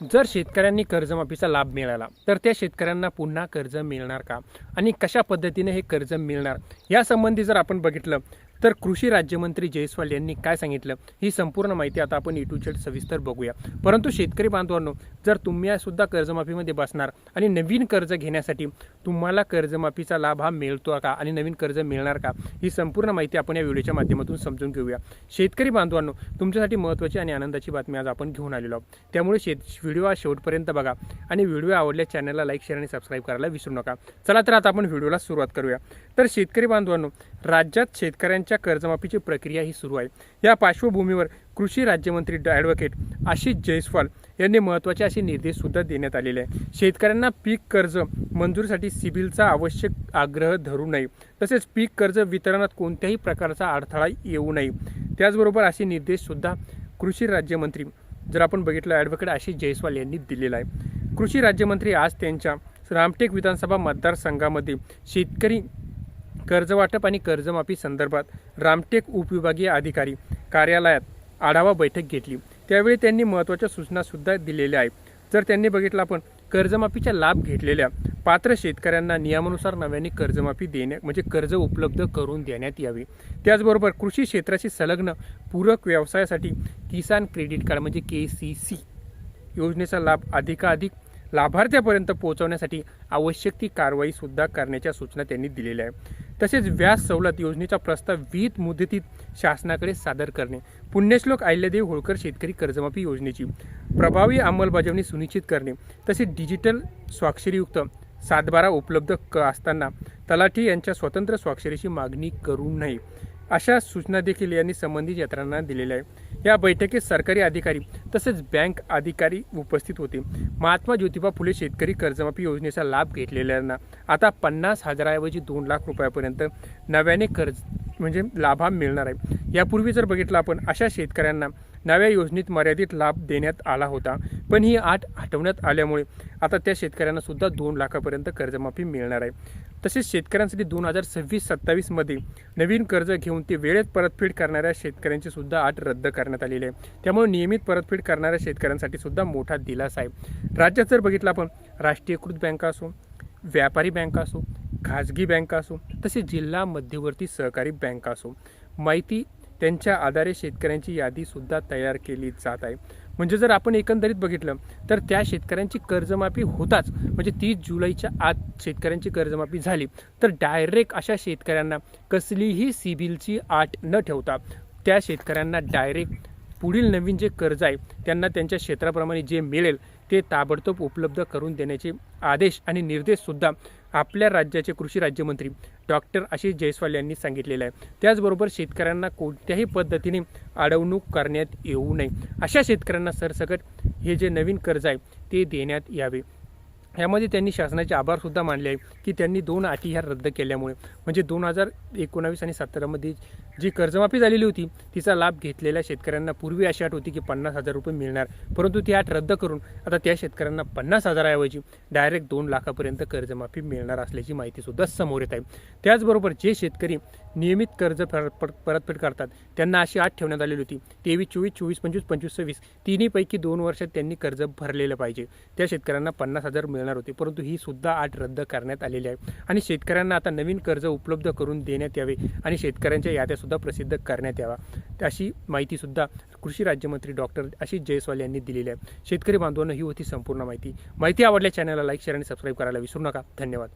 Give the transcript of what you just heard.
जर शेतकऱ्यांनी कर्जमाफीचा लाभ मिळाला तर त्या शेतकऱ्यांना पुन्हा कर्ज मिळणार का आणि कशा पद्धतीने हे कर्ज मिळणार यासंबंधी जर आपण बघितलं तर कृषी राज्यमंत्री जयस्वाल यांनी काय सांगितलं ही संपूर्ण माहिती आता आपण टू झेड सविस्तर बघूया। परंतु शेतकरी बांधवांनो, जर तुम्ही सुद्धा कर्जमाफीमध्ये बसणार आणि नवीन कर्ज घेण्यासाठी तुम्हाला कर्जमाफीचा लाभ हा मिळतो का आणि नवीन कर्ज मिळणार का ही संपूर्ण माहिती आपण या व्हिडिओच्या माध्यमातून समजून घेऊया। शेतकरी बांधवांनो, तुमच्यासाठी महत्त्वाची आणि आनंदाची बातमी आज आपण घेऊन आलेलो आहोत, त्यामुळे व्हिडिओ हा शेवटपर्यंत बघा आणि व्हिडिओ आवडल्यास चॅनलला लाईक शेअर आणि सबस्क्राईब करायला विसरू नका। चला तर आता आपण व्हिडिओला सुरुवात करूया। तर शेतकरी बांधवांनो, राज्यात शेतकऱ्यांच्या कर्जमाफीची प्रक्रिया ही सुरू आहे। या पार्श्वभूमीवर कृषी राज्यमंत्री ॲडव्होकेट आशिष जयस्वाल यांनी महत्त्वाचे असे निर्देश सुद्धा देण्यात आलेले आहे। शेतकऱ्यांना पीक कर्ज मंजुरीसाठी सिबिलचा आवश्यक आग्रह धरू नये, तसेच पीक कर्ज वितरणात कोणत्याही प्रकारचा अडथळा येऊ नये। त्याचबरोबर असे निर्देश सुद्धा कृषी राज्यमंत्री जर आपण बघितलं ॲडव्होकेट आशिष जयस्वाल यांनी दिलेला आहे। कृषी राज्यमंत्री आज त्यांच्या रामटेक विधानसभा मतदारसंघामध्ये शेतकरी कर्जवाटप आणि कर्जमाफी संदर्भात रामटेक उपविभागीय अधिकारी कार्यालयात आढावा बैठक घेतली। त्यावेळी त्यांनी महत्त्वाच्या सूचना सुद्धा दिलेल्या आहेत। जर त्यांनी बघितलं आपण कर्जमाफीचा लाभ घेतलेल्या पात्र शेतकऱ्यांना नियमानुसार नव्याने कर्जमाफी म्हणजे कर्ज उपलब्ध करून देण्यात यावे। त्याचबरोबर कृषी क्षेत्राशी संलग्न पूरक व्यवसायासाठी किसान क्रेडिट कार्ड म्हणजे KCC योजनेचा लाभ अधिकाधिक लाभार्थ्यापर्यंत पोहोचवण्यासाठी आवश्यक ती कारवाई सुद्धा करण्याच्या सूचना त्यांनी दिलेल्या आहेत। तसेच व्याज सवलत योजनेचा प्रस्ताव विहित मुदतीत शासनाकडे सादर करणे, पुण्यश्लोक अहिल्यादेवी होळकर शेतकरी कर्जमाफी योजनेची प्रभावी अंमलबजावणी सुनिश्चित करणे, तसेच डिजिटल स्वाक्षरीयुक्त 7/12 उपलब्ध असताना तलाठी यांच्या स्वतंत्र स्वाक्षरीची मागणी करू नये, अशा सूचना देखील यांनी संबंधित यंत्रणांना दिलेल्या आहे। या बैठकीत सरकारी अधिकारी तसेच बँक अधिकारी उपस्थित होते। महात्मा ज्योतिबा फुले शेतकरी कर्जमाफी योजनेचा लाभ घेतलेल्यांना आता 50,000 ऐवजी 2 लाख रुपयापर्यंत नव्याने कर्ज म्हणजे लाभ मिळणार आहे। यापूर्वी जर बघितलं आपण अशा शेतकऱ्यांना नव्या योजनेत मर्यादित लाभ देण्यात आला होता, पण ही अट हटवण्यात आल्यामुळे आता त्या शेतकऱ्यांना सुद्धा 2 लाखापर्यंत कर्जमाफी मिळणार आहे। तसेच शेतकऱ्यांसाठी 2026-27 मध्ये नवीन कर्ज घेऊन ते वेळेत परतफेड करणाऱ्या शेतकऱ्यांची सुद्धा अट रद्द करण्यात आलेली आहे। त्यामुळे नियमित परतफेड करणाऱ्या शेतकऱ्यांसाठी सुद्धा मोठा दिलासा आहे। राज्यात जर बघितलं आपण राष्ट्रीयकृत बँका असो, व्यापारी बँका असो, खाजगी बँका असो, तसेच जिल्हा मध्यवर्ती सहकारी बँका असो, माहिती त्यांच्या आधारे शेतकऱ्यांची यादी सुद्धा तयार केली जात आहे। म्हणजे जर आपण एकंदरीत बघितलं तर त्या शेतकऱ्यांची कर्जमाफी होताच म्हणजे 30 जुलैच्या आत शेतकऱ्यांची कर्जमाफी झाली तर डायरेक्ट अशा शेतकऱ्यांना कसलीही सिबिलची अट न ठेवता त्या शेतकऱ्यांना डायरेक्ट पुढील नवीन जे कर्ज आहे त्यांना त्यांच्या क्षेत्राप्रमाणे जे मिळेल ते ताबडतोब उपलब्ध करून देण्याचे आदेश आणि निर्देश सुद्धा आपल्या राज्याचे कृषी राज्यमंत्री डॉक्टर आशिष जयस्वाल यांनी सांगितलेलं आहे। त्याचबरोबर शेतकऱ्यांना कोणत्याही पद्धतीने अडवणूक करण्यात येऊ नये, अशा शेतकऱ्यांना सरसकट हे जे नवीन कर्ज आहे ते देण्यात यावे। यामध्ये त्यांनी शासनाचे आभार सुद्धा मानले आहे की त्यांनी 2 अटी ह्या रद्द केल्यामुळे म्हणजे 2019 आणि 17 मध्ये जी कर्जमाफी झालेली होती तिचा लाभ घेतलेल्या शेतकऱ्यांना पूर्वी अशी अट होती की 50,000 रुपये मिळणार, परंतु ती अट रद्द करून आता त्या शेतकऱ्यांना 50,000 ऐवजी डायरेक्ट 2 लाखापर्यंत कर्जमाफी मिळणार असल्याची माहिती सुद्धा समोर येत आहे। त्याचबरोबर जे शेतकरी नियमित कर्ज परतफेड करतात त्यांना अशी अट ठेवण्यात आलेली होती 23-24, 24-25, 25 तिन्हीपैकी 2 वर्षात त्यांनी कर्ज भरलेलं पाहिजे, त्या शेतकऱ्यांना 50,000 मिळणार होते, परंतु ही सुद्धा अट रद्द करण्यात आलेली आहे। आणि शेतकऱ्यांना आता नवीन कर्ज उपलब्ध करून देण्यात यावे आणि शेतकऱ्यांच्या याद्या सुद्धा प्रसिद्ध करण्यात यावा, अशी माहिती सुद्धा कृषी राज्यमंत्री डॉक्टर आशिष जयस्वाल यांनी दिलेली आहे। शेतकरी बांधवांनो, ही होती संपूर्ण माहिती आवडल्या चॅनलला लाईक शेअर आणि सबस्क्राईब करायला विसरू नका। धन्यवाद।